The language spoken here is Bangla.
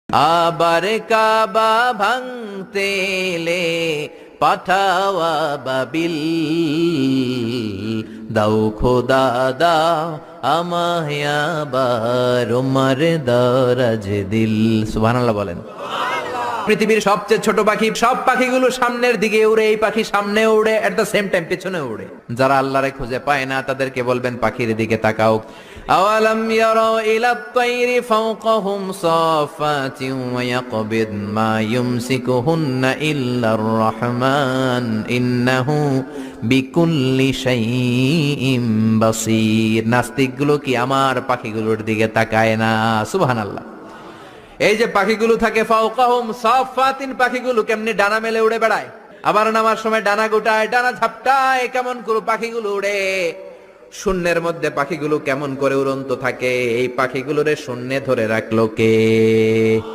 আবার কাবা ভাঙতে এলে পাঠাওয়া বাবিল, দাও খোদা দাও আমায় আবার উমার দরাজ দিল। সুবহানাল্লাহ বলেন। পৃথিবীর সবচেয়ে ছোট পাখি, সব পাখিগুলো সামনের দিকে উড়ে, এই পাখি সামনে উড়ে, এট দ্য সেম টাইম পেছনে উড়ে। যারা আল্লাহরে খুঁজে পায় না তাদেরকে বলবেন পাখির দিকে তাকাও। আওয়ালাম ইয়ারাউ ইলাত তায়রি ফাওকাহুম সাফাতিন ওয়া ইয়াকবিদ মা ইউমসিকুহুন্না ইল্লার রহমান ইন্নাহু বিকুল্লি শাইইন বাসীর। নাস্তিকগুলো কি আমার পাখিগুলোর দিকে তাকায় না? সুবহানাল্লাহ। এই যে পাখিগুলো থাকে ফাওকাহুম সাফাতিন, পাখিগুলো কেমনে ডানা মেলে উড়ে বেড়ায়, আবার নামার সময় ডানা গোটায়, ডানা ঝাপটায়, কেমন করে পাখিগুলো উড়ে। শূন্যের মধ্যে পাখিগুলো কেমন করে উড়ন্ত থাকে, এই পাখিগুলোরে শূন্যে ধরে রাখলো কে?